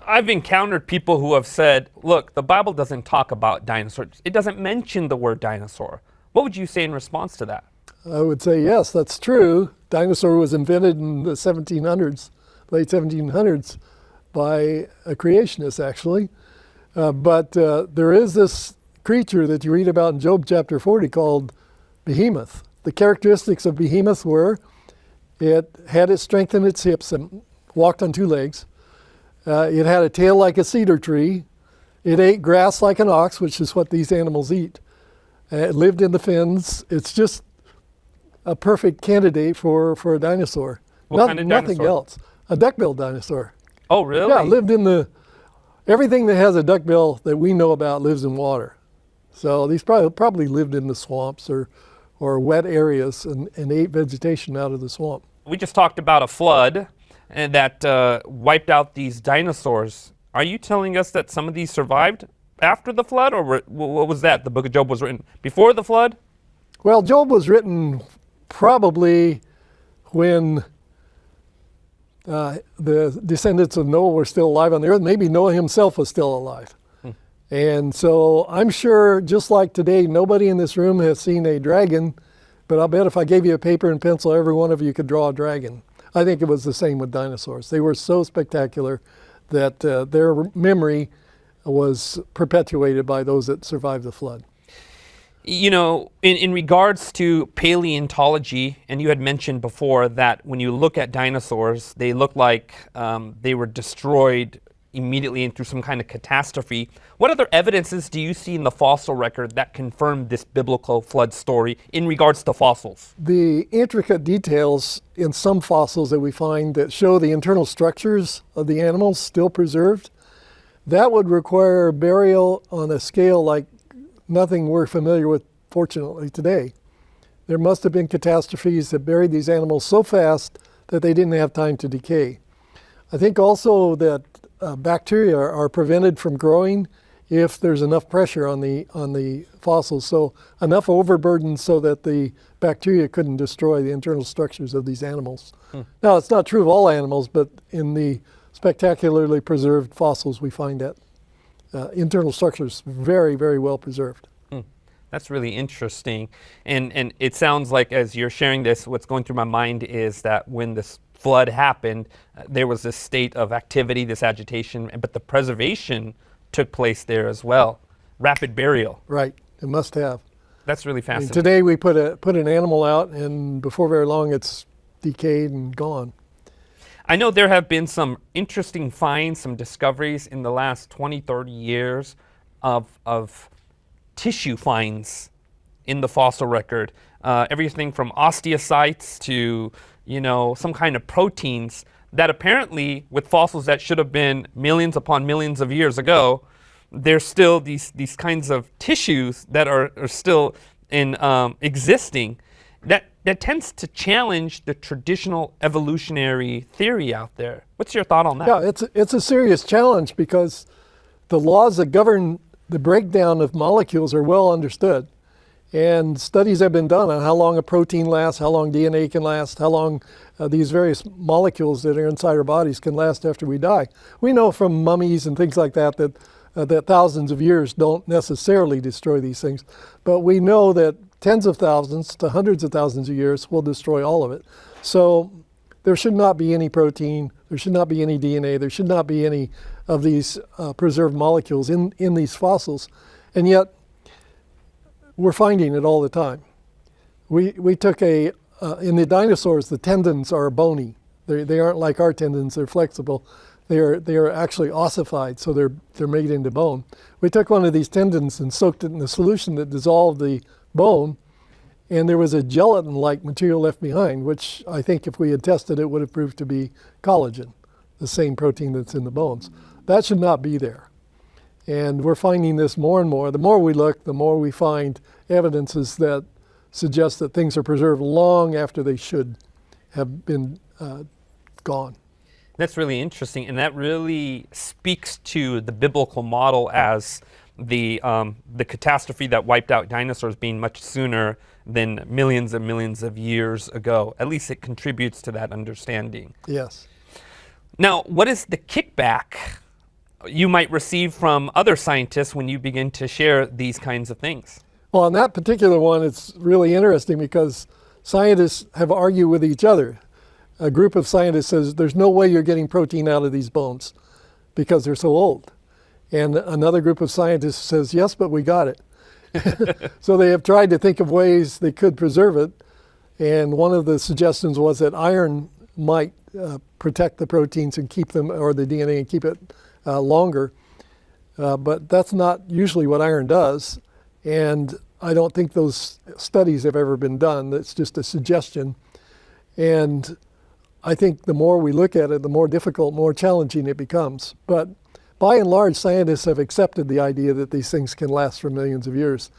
I've encountered people who have said, look, the Bible doesn't talk about dinosaurs. It doesn't mention the word dinosaur. What would you say in response to that? I would say, yes, that's true. Dinosaur was invented in the 1700s, late 1700s, by a creationist, actually. But there is this creature that you read about in Job chapter 40 called behemoth. The characteristics of behemoth were it had its strength in its hips and walked on two legs. It had a tail like a cedar tree. It ate grass like an ox, which is what these animals eat. It lived in the fens. It's just a perfect candidate for a dinosaur. What kind of nothing dinosaur? else. A duckbill dinosaur. Oh, really? Yeah, lived in everything that has a duckbill that we know about lives in water. So these probably lived in the swamps or wet areas and ate vegetation out of the swamp. We just talked about a flood and that wiped out these dinosaurs. Are you telling us that some of these survived after the flood, or what was that? The book of Job was written before the flood? Well, Job was written probably when the descendants of Noah were still alive on the earth. Maybe Noah himself was still alive. And so I'm sure, just like today, nobody in this room has seen a dragon, but I'll bet if I gave you a paper and pencil, every one of you could draw a dragon. I think it was the same with dinosaurs. They were so spectacular that their memory was perpetuated by those that survived the flood. You know, in regards to paleontology, and you had mentioned before that when you look at dinosaurs, they look like they were destroyed immediately and through some kind of catastrophe. What other evidences do you see in the fossil record that confirm this biblical flood story in regards to fossils? The intricate details in some fossils that we find that show the internal structures of the animals still preserved, that would require burial on a scale like nothing we're familiar with, fortunately, today. There must have been catastrophes that buried these animals so fast that they didn't have time to decay. I think also that bacteria are prevented from growing if there's enough pressure on the fossils. So enough overburden so that the bacteria couldn't destroy the internal structures of these animals. Now, it's not true of all animals, but in the spectacularly preserved fossils, we find that internal structures very, very well preserved. That's really interesting. And it sounds like, as you're sharing this, what's going through my mind is that when this flood happened, there was this state of activity, this agitation, but the preservation took place there as well. Rapid burial. Right, it must have. That's really fascinating. Today we put an animal out, and before very long it's decayed and gone. I know there have been some interesting finds, some discoveries in the last 20, 30 years of tissue finds in the fossil record. Everything from osteocytes to, you know, some kind of proteins that apparently, with fossils that should have been millions upon millions of years ago, there's still these kinds of tissues that are still in existing. That tends to challenge the traditional evolutionary theory out there. What's your thought on that? Yeah, it's a serious challenge because the laws that govern the breakdown of molecules are well understood. And studies have been done on how long a protein lasts, how long DNA can last, how long these various molecules that are inside our bodies can last after we die. We know from mummies and things like that that thousands of years don't necessarily destroy these things. But we know that tens of thousands to hundreds of thousands of years will destroy all of it. So there should not be any protein, there should not be any DNA, there should not be any of these preserved molecules in these fossils. And yet, we're finding it all the time. We took in the dinosaurs, the tendons are bony. They aren't like our tendons, they're flexible. They are actually ossified, so they're made into bone. We took one of these tendons and soaked it in a solution that dissolved the bone, and there was a gelatin-like material left behind, which I think if we had tested it would have proved to be collagen, the same protein that's in the bones. That should not be there. And we're finding this more and more. The more we look, the more we find evidences that suggest that things are preserved long after they should have been gone. That's really interesting, and that really speaks to the biblical model as the catastrophe that wiped out dinosaurs being much sooner than millions and millions of years ago. At least it contributes to that understanding. Yes. Now, what is the kickback you might receive from other scientists when you begin to share these kinds of things. Well, on that particular one, it's really interesting because scientists have argued with each other. A group of scientists says there's no way you're getting protein out of these bones because they're so old. And another group of scientists says, yes, but we got it. So they have tried to think of ways they could preserve it. And one of the suggestions was that iron might protect the proteins and keep them, or the DNA, and keep it longer. But that's not usually what iron does. And I don't think those studies have ever been done. It's just a suggestion. And I think the more we look at it, the more difficult, more challenging it becomes. But by and large, scientists have accepted the idea that these things can last for millions of years,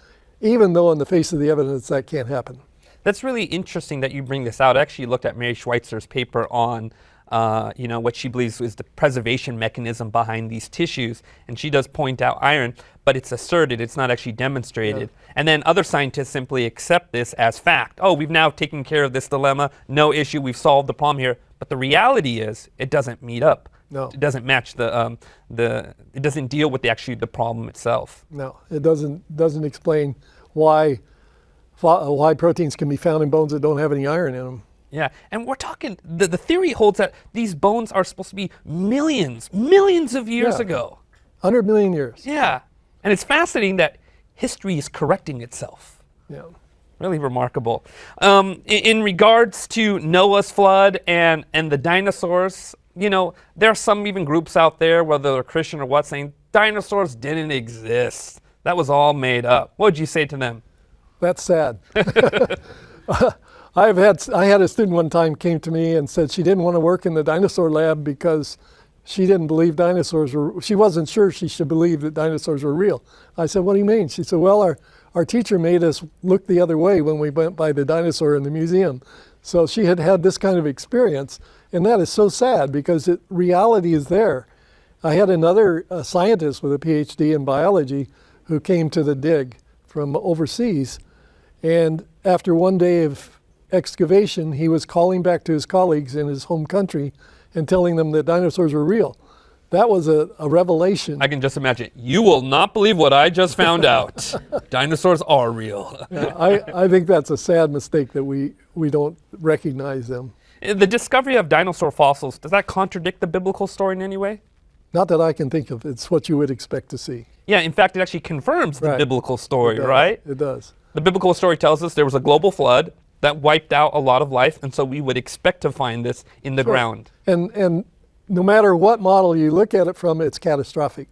even though in the face of the evidence that can't happen. That's really interesting that you bring this out. I actually looked at Mary Schweitzer's paper on what she believes is the preservation mechanism behind these tissues. And she does point out iron, but it's asserted, it's not actually demonstrated. Yeah. And then other scientists simply accept this as fact. Oh, we've now taken care of this dilemma, no issue, we've solved the problem here. But the reality is, it doesn't meet up. No. It doesn't match it doesn't deal with the problem itself. No, it doesn't explain why proteins can be found in bones that don't have any iron in them. Yeah, and we're talking, the theory holds that these bones are supposed to be millions of years ago. 100 million years. Yeah, and it's fascinating that history is correcting itself. Yeah. Really remarkable. In regards to Noah's flood and the dinosaurs, there are some even groups out there, whether they're Christian or what, saying dinosaurs didn't exist. That was all made up. What would you say to them? That's sad. I had a student one time came to me and said she didn't want to work in the dinosaur lab because she didn't believe she wasn't sure she should believe that dinosaurs were real. I said, what do you mean? She said, well, our teacher made us look the other way when we went by the dinosaur in the museum. So she had this kind of experience, and that is so sad because reality is there. I had another scientist with a PhD in biology who came to the dig from overseas, and after one day of excavation, he was calling back to his colleagues in his home country and telling them that dinosaurs were real. That was a revelation. I can just imagine. You will not believe what I just found out. Dinosaurs are real. Yeah, I think that's a sad mistake that we don't recognize them. The discovery of dinosaur fossils, does that contradict the biblical story in any way? Not that I can think of. It's what you would expect to see. Yeah, in fact, it actually confirms the biblical story, right? It does. The biblical story tells us there was a global flood that wiped out a lot of life, and so we would expect to find this in the ground. And no matter what model you look at it from, it's catastrophic.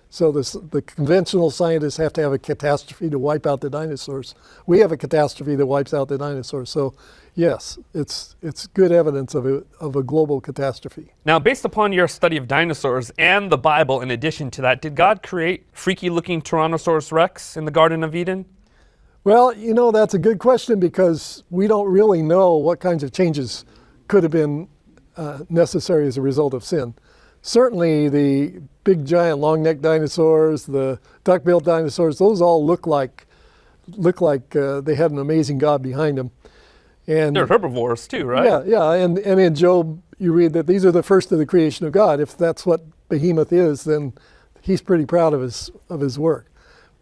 So the conventional scientists have to have a catastrophe to wipe out the dinosaurs. We have a catastrophe that wipes out the dinosaurs. So yes, it's good evidence of a global catastrophe. Now, based upon your study of dinosaurs and the Bible in addition to that, did God create freaky-looking Tyrannosaurus Rex in the Garden of Eden? Well, that's a good question because we don't really know what kinds of changes could have been necessary as a result of sin. Certainly the big giant long-necked dinosaurs, the duck-billed dinosaurs, those all look like they had an amazing God behind them. And they're herbivores too, right? Yeah, and in Job you read that these are the first of the creation of God. If that's what Behemoth is, then he's pretty proud of his work.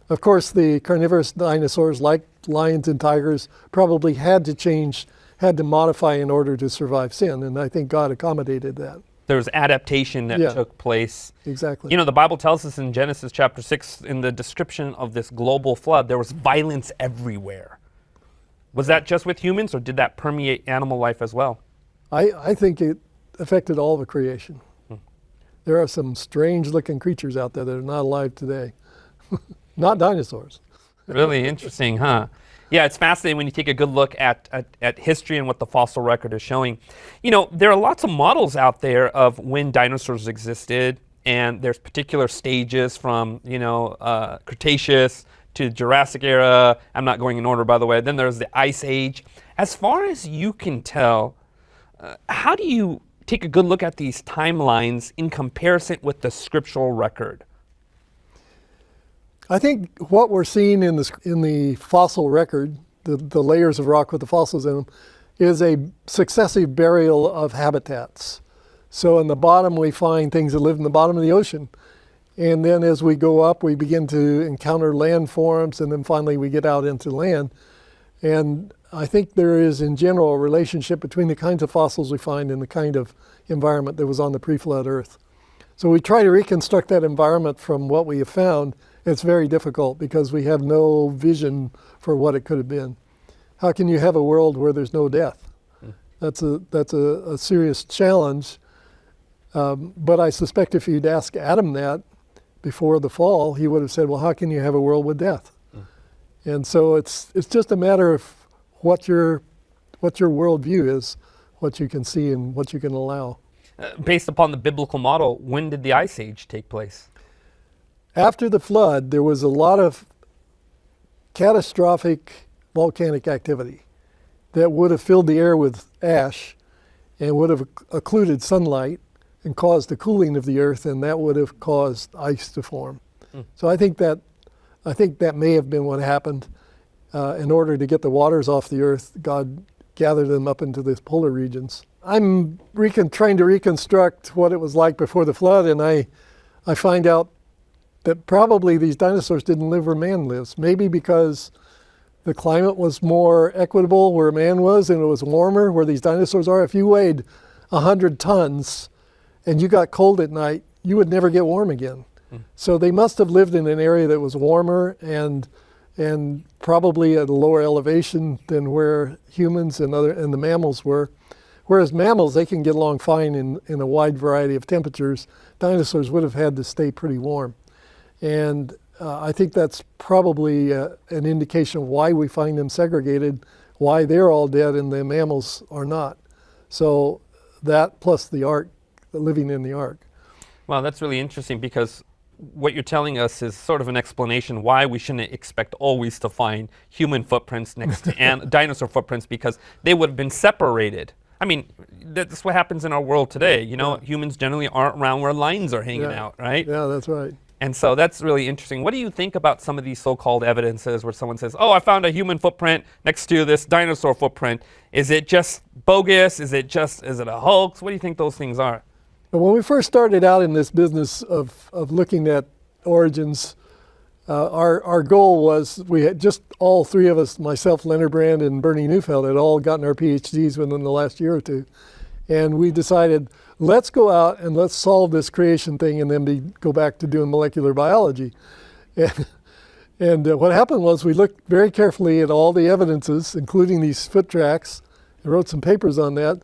Of course, the carnivorous dinosaurs, like lions and tigers, probably had to modify in order to survive sin, and I think God accommodated that. There was adaptation that took place. Exactly. The Bible tells us in Genesis chapter 6, in the description of this global flood, there was violence everywhere. Was that just with humans, or did that permeate animal life as well? I think it affected all the creation. There are some strange-looking creatures out there that are not alive today. Not dinosaurs. Really interesting, huh? Yeah, it's fascinating when you take a good look at history and what the fossil record is showing. There are lots of models out there of when dinosaurs existed, and there's particular stages from, Cretaceous to Jurassic era. I'm not going in order, by the way. Then there's the Ice Age. As far as you can tell, how do you take a good look at these timelines in comparison with the scriptural record? I think what we're seeing in the fossil record, the layers of rock with the fossils in them, is a successive burial of habitats. So in the bottom we find things that live in the bottom of the ocean. And then as we go up, we begin to encounter landforms, and then finally we get out into land. And I think there is, in general, a relationship between the kinds of fossils we find and the kind of environment that was on the pre-flood Earth. So we try to reconstruct that environment from what we have found. It's very difficult because we have no vision for what it could have been. How can you have a world where there's no death? That's a serious challenge. But I suspect if you'd ask Adam that before the fall, he would have said, well, how can you have a world with death? And so it's just a matter of what your worldview is, what you can see and what you can allow. Based upon the biblical model, when did the Ice Age take place? After the flood, there was a lot of catastrophic volcanic activity that would have filled the air with ash and would have occluded sunlight and caused the cooling of the earth, and that would have caused ice to form. So I think that may have been what happened. In order to get the waters off the earth, God gathered them up into the polar regions. I'm trying to reconstruct what it was like before the flood, and I find out that probably these dinosaurs didn't live where man lives. Maybe because the climate was more equitable where man was, and it was warmer where these dinosaurs are. If you weighed 100 tons and you got cold at night, you would never get warm again. So they must have lived in an area that was warmer and probably at a lower elevation than where humans and the mammals were. Whereas mammals, they can get along fine in a wide variety of temperatures. Dinosaurs would have had to stay pretty warm. And I think that's probably an indication of why we find them segregated, why they're all dead and the mammals are not. So that plus the ark, living in the ark. Well, that's really interesting because what you're telling us is sort of an explanation why we shouldn't expect always to find human footprints next to dinosaur footprints, because they would have been separated. I mean, that's what happens in our world today. You know, humans generally aren't around where lines are hanging out, right? Yeah, that's right. And so that's really interesting. What do you think about some of these so-called evidences where someone says, oh, I found a human footprint next to this dinosaur footprint? Is it just bogus? Is it a hoax? What do you think those things are? When we first started out in this business of looking at origins, our goal was, we had just all three of us, myself, Leonard Brand, and Bernie Neufeld, had all gotten our PhDs within the last year or two. And we decided, let's go out and let's solve this creation thing and then go back to doing molecular biology. And what happened was we looked very carefully at all the evidences, including these foot tracks, and wrote some papers on that.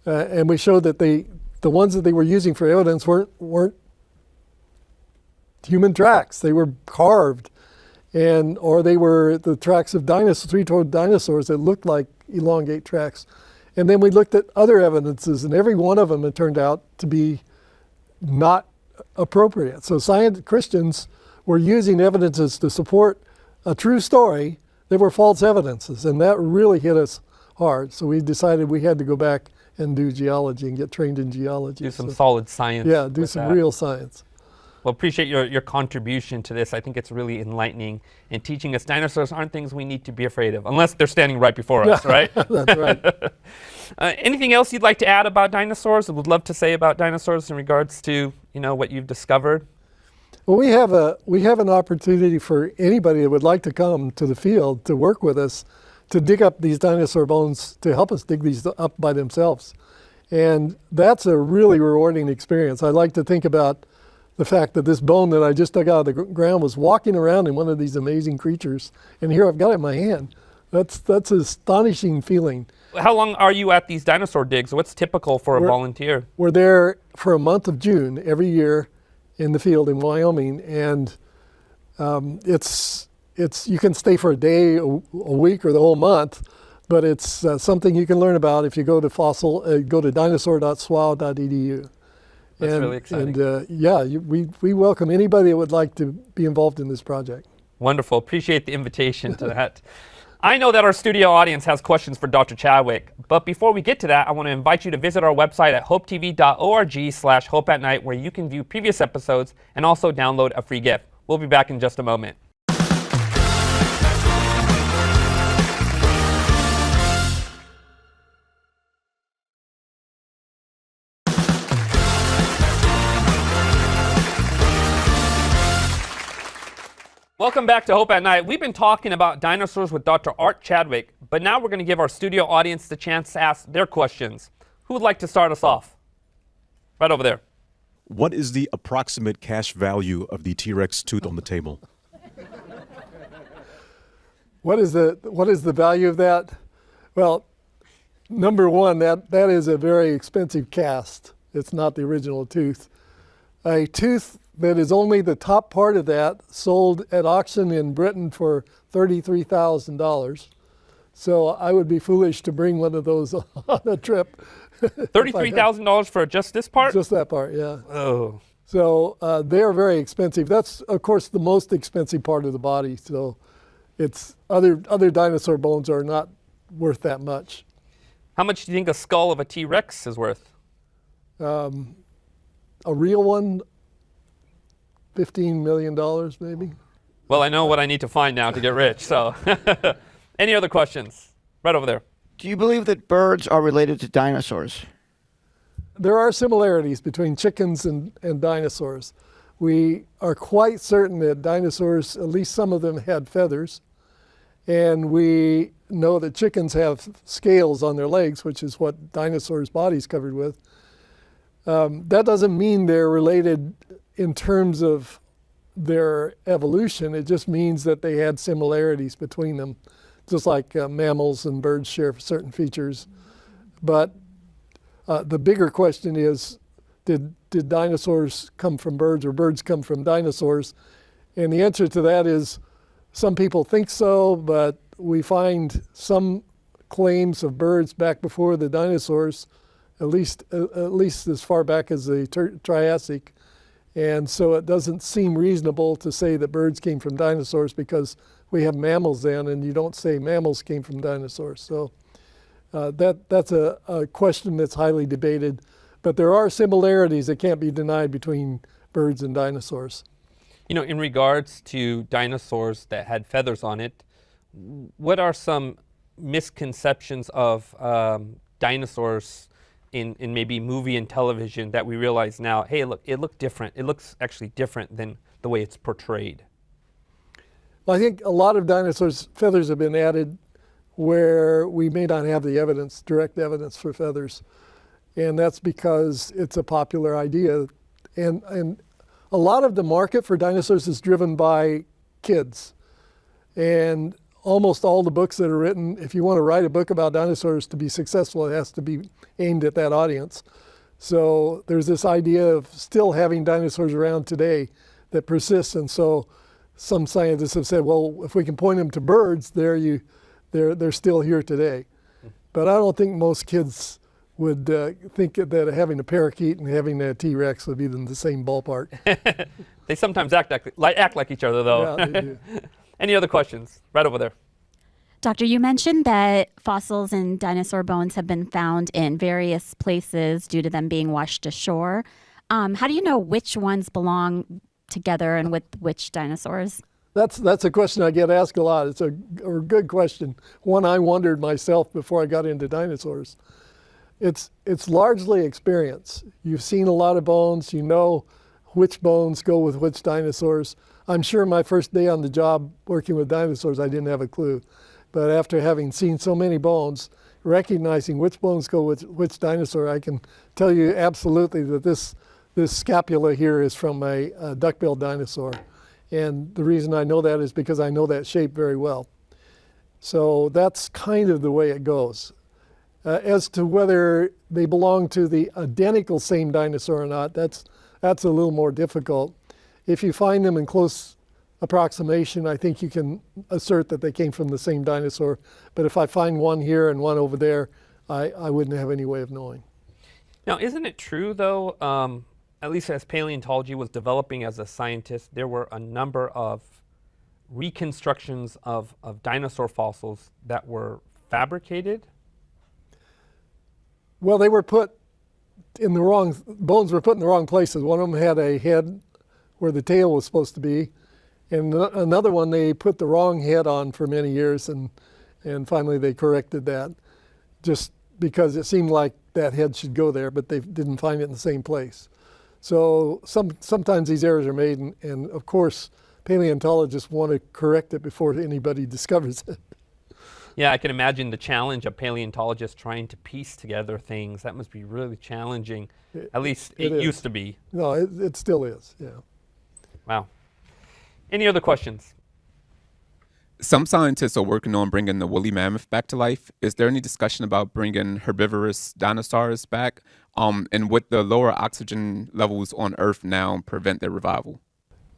And we showed that the ones that they were using for evidence weren't human tracks. They were carved, or they were the tracks of three-toed dinosaurs that looked like elongate tracks. And then we looked at other evidences, and every one of them had turned out to be not appropriate. So Christians were using evidences to support a true story that were false evidences, and that really hit us hard. So we decided we had to go back and do geology and get trained in geology. Do some solid science. Yeah, do some real science. Well, appreciate your contribution to this. I think it's really enlightening and teaching us dinosaurs aren't things we need to be afraid of, unless they're standing right before us, right? That's right. Anything else you'd like to add about dinosaurs? I would love to say about dinosaurs in regards to, what you've discovered. Well, we have an opportunity for anybody that would like to come to the field to work with us to dig up these dinosaur bones, to help us dig these up by themselves. And that's a really rewarding experience. I like to think about the fact that this bone that I just dug out of the ground was walking around in one of these amazing creatures, and here I've got it in my hand. That's an astonishing feeling. How long are you at these dinosaur digs? What's typical for a volunteer? We're there for a month of June every year in the field in Wyoming, and you can stay for a day, a week, or the whole month, but it's something you can learn about if you go to dinosaur.swa.edu. That's really exciting. And we welcome anybody that would like to be involved in this project. Wonderful. Appreciate the invitation to that. I know that our studio audience has questions for Dr. Chadwick, but before we get to that, I want to invite you to visit our website at hopetv.org/hopeatnight, where you can view previous episodes and also download a free gift. We'll be back in just a moment. Welcome back to Hope at Night. We've been talking about dinosaurs with Dr. Art Chadwick, but now we're going to give our studio audience the chance to ask their questions. Who would like to start us off? Right over there. What is the approximate cash value of the T-Rex tooth on the table? What is the value of that? Well, number one, that is a very expensive cast. It's not the original tooth. A tooth that is only the top part of that sold at auction in Britain for $33,000. So I would be foolish to bring one of those on a trip. $33,000 for just this part? Just that part, yeah. Oh. So they are very expensive. That's, of course, the most expensive part of the body. So it's other dinosaur bones are not worth that much. How much do you think a skull of a T-Rex is worth? A real one, $15 million maybe. Well, I know what I need to find now to get rich, so. Any other questions? Right over there. Do you believe that birds are related to dinosaurs? There are similarities between chickens and dinosaurs. We are quite certain that dinosaurs, at least some of them, had feathers. And we know that chickens have scales on their legs, which is what dinosaurs' bodies covered with. That doesn't mean they're related in terms of their evolution. It just means that they had similarities between them, just like mammals and birds share certain features. But the bigger question is, did dinosaurs come from birds or birds come from dinosaurs? And the answer to that is some people think so, but we find some claims of birds back before the dinosaurs, at least as far back as the Triassic. And so it doesn't seem reasonable to say that birds came from dinosaurs because we have mammals then, and you don't say mammals came from dinosaurs. So that's a question that's highly debated. But there are similarities that can't be denied between birds and dinosaurs. You know, in regards to dinosaurs that had feathers on it, what are some misconceptions of dinosaurs in maybe movie and television that we realize now, hey, look, it looked different. It looks actually different than the way it's portrayed? Well, I think a lot of dinosaurs' feathers have been added where we may not have the evidence, direct evidence for feathers. And that's because it's a popular idea. And a lot of the market for dinosaurs is driven by kids. And almost all the books that are written, if you want to write a book about dinosaurs to be successful, it has to be aimed at that audience. So there's this idea of still having dinosaurs around today that persists. And so some scientists have said, well, if we can point them to birds, they're still here today. But I don't think most kids would think that having a parakeet and having a T-Rex would be in the same ballpark. They sometimes act like each other, though. Yeah, they do. Any other questions? Right over there. Doctor, you mentioned that fossils and dinosaur bones have been found in various places due to them being washed ashore. How do you know which ones belong together and with which dinosaurs? That's a question I get asked a lot. It's a good question. One I wondered myself before I got into dinosaurs. It's largely experience. You've seen a lot of bones. You know which bones go with which dinosaurs. I'm sure my first day on the job working with dinosaurs, I didn't have a clue. But after having seen so many bones, recognizing which bones go with which dinosaur, I can tell you absolutely that this scapula here is from a duck-billed dinosaur. And the reason I know that is because I know that shape very well. So that's kind of the way it goes. As to whether they belong to the identical same dinosaur or not, that's a little more difficult. If you find them in close approximation, I think you can assert that they came from the same dinosaur. But if I find one here and one over there, I wouldn't have any way of knowing. Now, isn't it true, though, at least as paleontology was developing as a scientist, there were a number of reconstructions of dinosaur fossils that were fabricated? Well, they were put in the wrong, bones were put in the wrong places. One of them had a head where the tail was supposed to be. And another one, they put the wrong head on for many years, and finally they corrected that, just because it seemed like that head should go there, but they didn't find it in the same place. So sometimes these errors are made, and of course, paleontologists want to correct it before anybody discovers it. Yeah, I can imagine the challenge of paleontologists trying to piece together things. That must be really challenging. At least it is. used to be. No, it still is, yeah. Wow. Any other questions? Some scientists are working on bringing the woolly mammoth back to life. Is there any discussion about bringing herbivorous dinosaurs back? And would the lower oxygen levels on Earth now prevent their revival?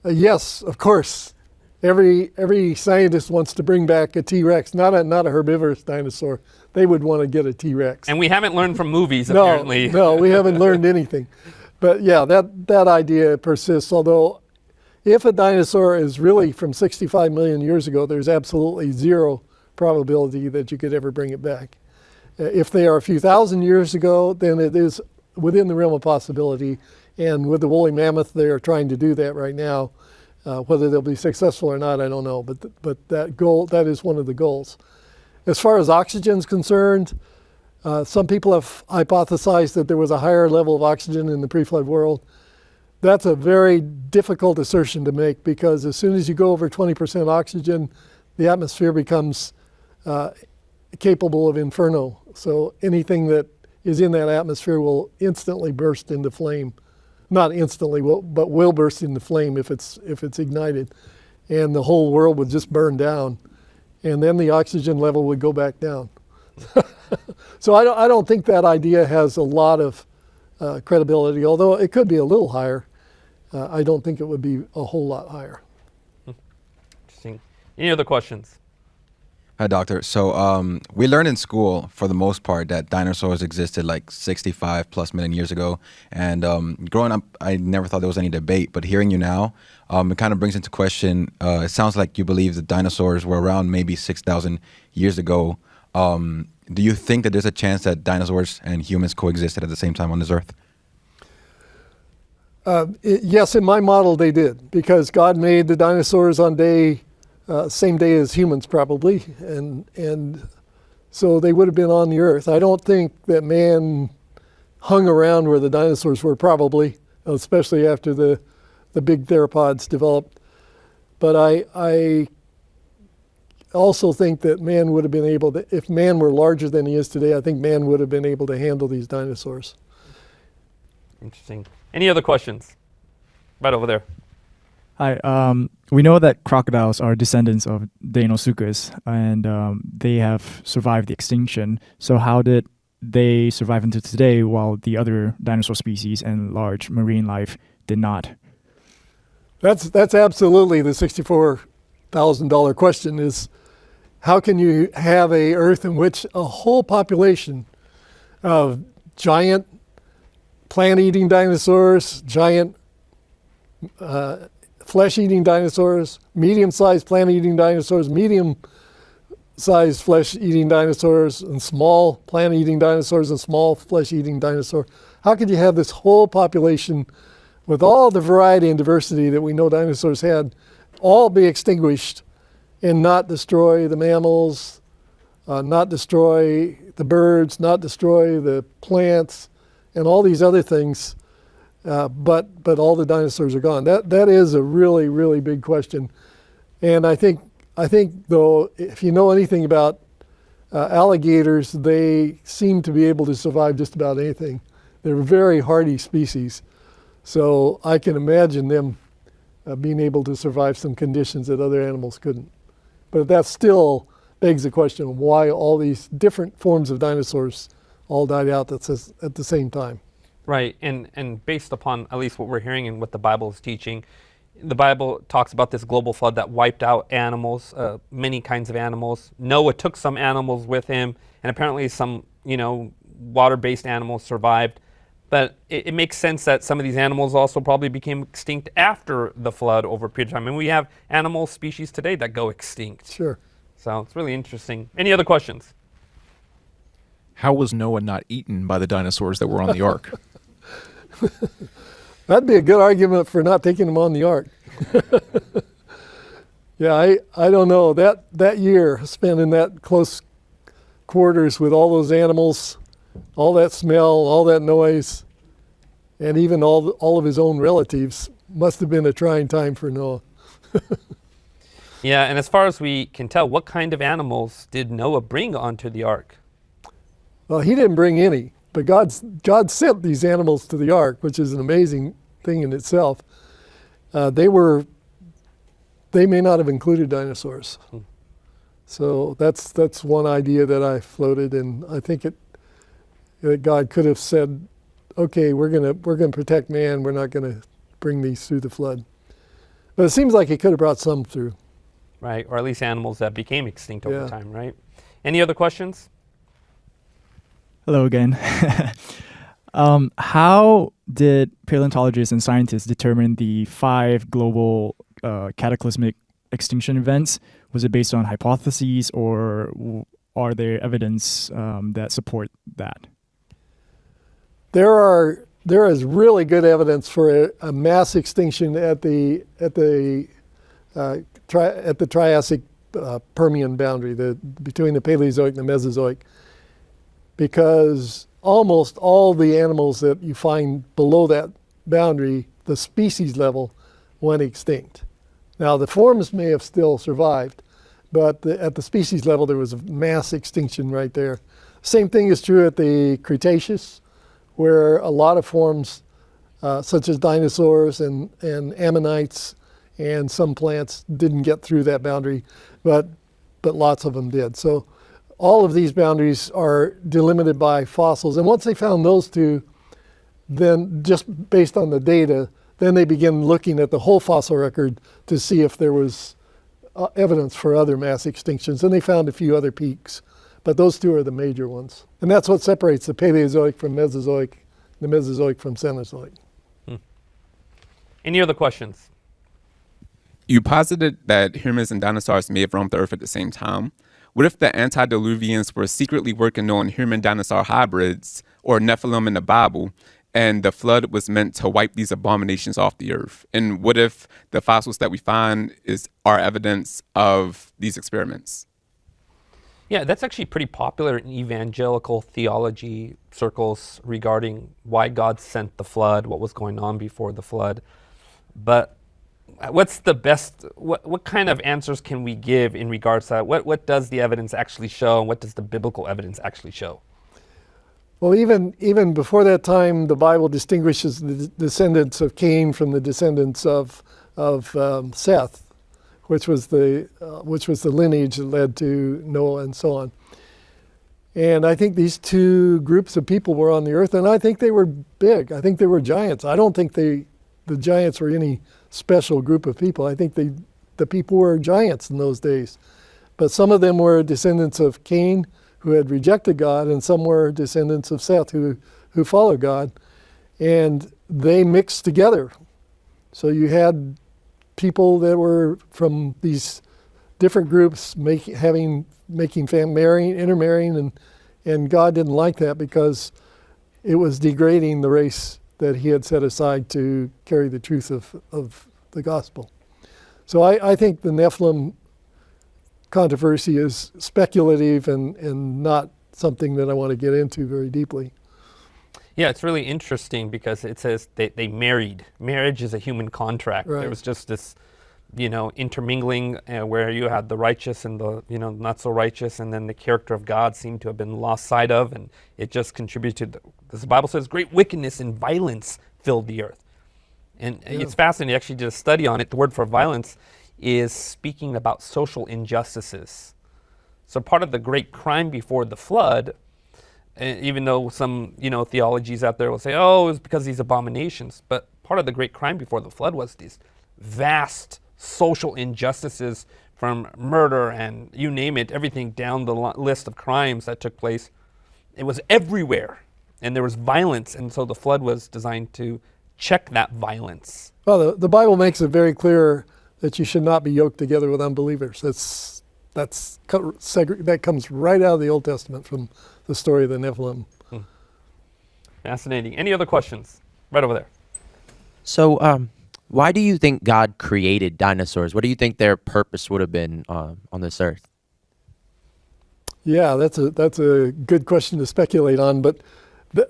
Yes, of course. Every scientist wants to bring back a T-Rex, not a herbivorous dinosaur. They would want to get a T-Rex. And we haven't learned from movies, No, apparently. no, we haven't learned anything. But yeah, that idea persists, although if a dinosaur is really from 65 million years ago, there's absolutely zero probability that you could ever bring it back. If they are a few thousand years ago, then it is within the realm of possibility. And with the woolly mammoth, they are trying to do that right now. Whether they'll be successful or not, I don't know. But that is one of the goals. As far as oxygen is concerned, some people have hypothesized that there was a higher level of oxygen in the pre-flood world. That's a very difficult assertion to make because as soon as you go over 20% oxygen, the atmosphere becomes capable of inferno. So anything that is in that atmosphere will instantly burst into flame. Not instantly, but will burst into flame if it's ignited. And the whole world would just burn down. And then the oxygen level would go back down. So I don't think that idea has a lot of credibility, although it could be a little higher. I don't think it would be a whole lot higher. Interesting. Any other questions? Hi, Doctor. So we learned in school, for the most part, that dinosaurs existed like 65 plus million years ago. And growing up, I never thought there was any debate. But hearing you now, it kind of brings into question, it sounds like you believe that dinosaurs were around maybe 6,000 years ago. Do you think that there's a chance that dinosaurs and humans coexisted at the same time on this earth? Yes, in my model they did, because God made the dinosaurs on same day as humans probably, and so they would have been on the earth. I don't think that man hung around where the dinosaurs were probably, especially after the big theropods developed. But I also think that man would have been able to, if man were larger than he is today, I think man would have been able to handle these dinosaurs. Interesting. Any other questions? Right over there. Hi. We know that crocodiles are descendants of Deinosuchus, and they have survived the extinction. So how did they survive until today while the other dinosaur species and large marine life did not? That's absolutely the $64,000 question, is how can you have a Earth in which a whole population of giant plant-eating dinosaurs, giant flesh-eating dinosaurs, medium-sized plant-eating dinosaurs, medium-sized flesh-eating dinosaurs, and small plant-eating dinosaurs and small flesh-eating dinosaurs. How could you have this whole population with all the variety and diversity that we know dinosaurs had, all be extinguished and not destroy the mammals, not destroy the birds, not destroy the plants, and all these other things, but all the dinosaurs are gone? That is a really, really big question. And I think though, if you know anything about alligators, they seem to be able to survive just about anything. They're a very hardy species. So I can imagine them being able to survive some conditions that other animals couldn't. But that still begs the question of why all these different forms of dinosaurs all died out at the same time. Right, and based upon at least what we're hearing and what the Bible is teaching, the Bible talks about this global flood that wiped out animals, many kinds of animals. Noah took some animals with him, and apparently some, water-based animals survived. But it makes sense that some of these animals also probably became extinct after the flood over a period of time. And we have animal species today that go extinct. Sure. So it's really interesting. Any other questions? How was Noah not eaten by the dinosaurs that were on the ark? That'd be a good argument for not taking them on the ark. Yeah, I don't know. That year spent in that close quarters with all those animals, all that smell, all that noise, and even all of his own relatives must have been a trying time for Noah. Yeah, and as far as we can tell, what kind of animals did Noah bring onto the ark? Well, he didn't bring any, but God sent these animals to the ark, which is an amazing thing in itself. They may not have included dinosaurs. So that's one idea that I floated, and I think that God could have said, okay, we're gonna protect man, we're not gonna bring these through the flood. But it seems like he could have brought some through. Right, or at least animals that became extinct over Yeah. time, right? Any other questions? Hello again. How did paleontologists and scientists determine the 5 global cataclysmic extinction events? Was it based on hypotheses, or are there evidence that support that? There is really good evidence for a mass extinction at the Triassic Permian boundary, between the Paleozoic and the Mesozoic, because almost all the animals that you find below that boundary, the species level, went extinct. Now the forms may have still survived, but at the species level there was a mass extinction right there. Same thing is true at the Cretaceous, where a lot of forms, such as dinosaurs and ammonites and some plants, didn't get through that boundary, but lots of them did. So all of these boundaries are delimited by fossils. And once they found those two, then just based on the data, then they began looking at the whole fossil record to see if there was evidence for other mass extinctions. And they found a few other peaks, but those two are the major ones. And that's what separates the Paleozoic from Mesozoic, the Mesozoic from Cenozoic. Any other questions? You posited that humans and dinosaurs may have roamed the Earth at the same time. What if the antediluvians were secretly working on human-dinosaur hybrids, or Nephilim in the Bible, and the flood was meant to wipe these abominations off the Earth? And what if the fossils that we find are evidence of these experiments? Yeah, that's actually pretty popular in evangelical theology circles regarding why God sent the flood, what was going on before the flood. But what's the best, what kind of answers can we give in regards to that? What does the evidence actually show, and what does the biblical evidence actually show? Well, even before that time, the Bible distinguishes the descendants of Cain from the descendants of Seth, which was the lineage that led to Noah and so on. And I think these two groups of people were on the earth, and I think they were big. I think they were giants. I don't think the giants were any special group of people. I think the people were giants in those days. But some of them were descendants of Cain, who had rejected God, and some were descendants of Seth, who followed God. And they mixed together. So you had people that were from these different groups intermarrying, and God didn't like that because it was degrading the race that he had set aside to carry the truth of the gospel. So I think the Nephilim controversy is speculative and not something that I want to get into very deeply. Yeah, it's really interesting because it says they married. Marriage is a human contract. Right. There was just this, intermingling where you had the righteous and the, not so righteous, and then the character of God seemed to have been lost sight of, and it just contributed. The Bible says great wickedness and violence filled the earth. And it's fascinating. I actually did a study on it. The word for violence is speaking about social injustices. So part of the great crime before the flood, even though some theologies out there will say, oh, it was because of these abominations, but part of the great crime before the flood was these vast social injustices, from murder and you name it, everything down the list of crimes that took place. It was everywhere, and there was violence, and so the flood was designed to check that violence. Well, the Bible makes it very clear that you should not be yoked together with unbelievers. That comes right out of the Old Testament from the story of the Nephilim. Fascinating. Any other questions? Right over there. So, why do you think God created dinosaurs? What do you think their purpose would have been on this earth? Yeah, that's a good question to speculate on, but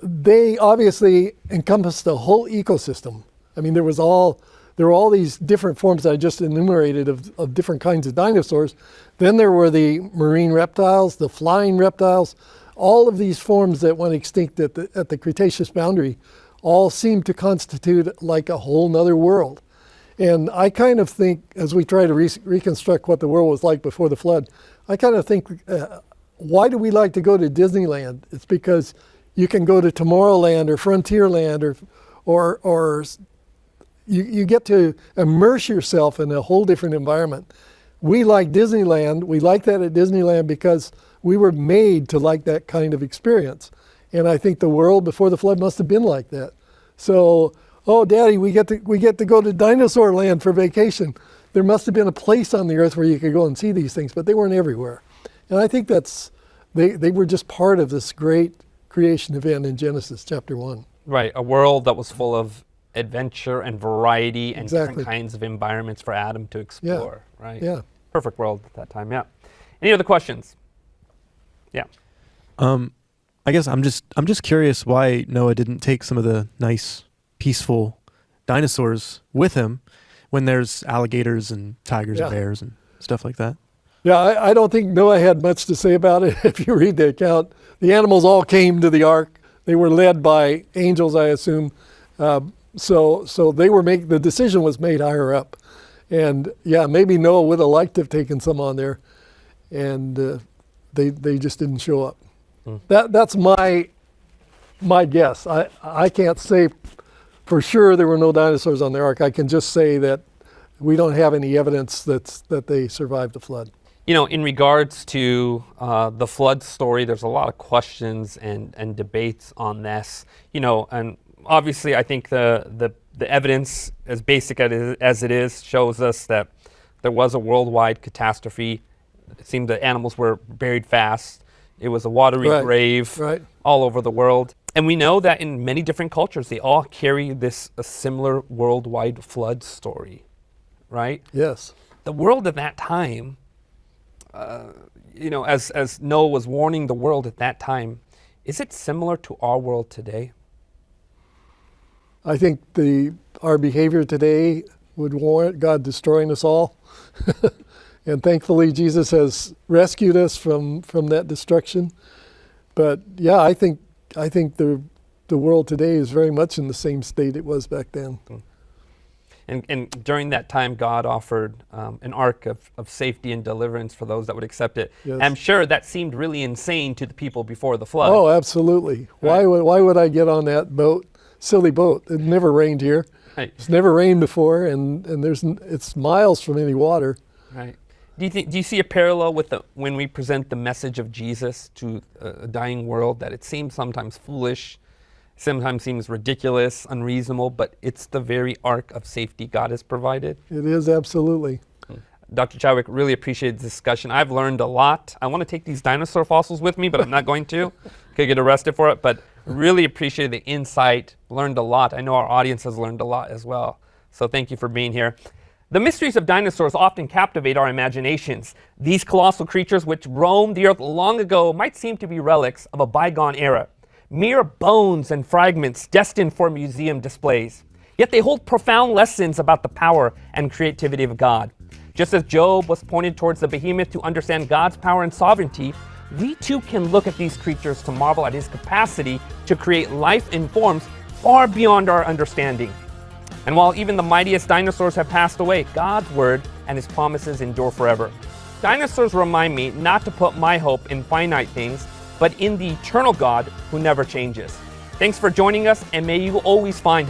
they obviously encompassed the whole ecosystem. I mean, there was all there were all these different forms that I just enumerated of different kinds of dinosaurs. Then there were the marine reptiles, the flying reptiles. All of these forms that went extinct at the Cretaceous boundary all seem to constitute like a whole nother world. And I kind of think, as we try to reconstruct what the world was like before the flood, I kind of think, why do we like to go to Disneyland? It's because you can go to Tomorrowland or Frontierland or you get to immerse yourself in a whole different environment. We like Disneyland. We like that at Disneyland because we were made to like that kind of experience. And I think the world before the flood must have been like that. So, oh, Daddy, we get to go to Dinosaur Land for vacation. There must have been a place on the earth where you could go and see these things, but they weren't everywhere. And I think they were just part of this great creation event in Genesis chapter 1. Right, a world that was full of adventure and variety and Exactly. different kinds of environments for Adam to explore, right? Yeah. Perfect world at that time, yeah. Any other questions? Yeah. I guess I'm just curious why Noah didn't take some of the nice, peaceful dinosaurs with him when there's alligators and tigers and bears and stuff like that. Yeah, I don't think Noah had much to say about it. If you read the account, the animals all came to the ark. They were led by angels, I assume. So they were the decision was made higher up. And yeah, maybe Noah would have liked to have taken some on there, and they just didn't show up. That's my guess. I can't say for sure there were no dinosaurs on the ark. I can just say that we don't have any evidence that they survived the flood. You know, in regards to the flood story, there's a lot of questions and debates on this. You know, and obviously I think the evidence, as basic as it is, shows us that there was a worldwide catastrophe. It seemed that animals were buried fast. It was a watery grave all over the world. And we know that in many different cultures, they all carry a similar worldwide flood story, right? Yes. The world at that time, you know, as Noah was warning the world at that time, is it similar to our world today? I think our behavior today would warrant God destroying us all. And thankfully, Jesus has rescued us from that destruction. But yeah, I think the world today is very much in the same state it was back then. And during that time, God offered an ark of safety and deliverance for those that would accept it. Yes. I'm sure that seemed really insane to the people before the flood. Oh, absolutely. Right. Why would I get on that boat? Silly boat. It never rained here. Right. It's never rained before, and it's miles from any water. Right. Do you see a parallel with when we present the message of Jesus to a dying world, that it seems sometimes foolish, sometimes seems ridiculous, unreasonable, but it's the very ark of safety God has provided? It is, absolutely. Dr. Chadwick, really appreciate the discussion. I've learned a lot. I want to take these dinosaur fossils with me, but I'm not going to. Could get arrested for it, but really appreciate the insight, learned a lot. I know our audience has learned a lot as well. So thank you for being here. The mysteries of dinosaurs often captivate our imaginations. These colossal creatures which roamed the earth long ago might seem to be relics of a bygone era, mere bones and fragments destined for museum displays. Yet they hold profound lessons about the power and creativity of God. Just as Job was pointed towards the behemoth to understand God's power and sovereignty, we too can look at these creatures to marvel at his capacity to create life in forms far beyond our understanding. And while even the mightiest dinosaurs have passed away, God's word and his promises endure forever. Dinosaurs remind me not to put my hope in finite things, but in the eternal God who never changes. Thanks for joining us, and may you always find hope.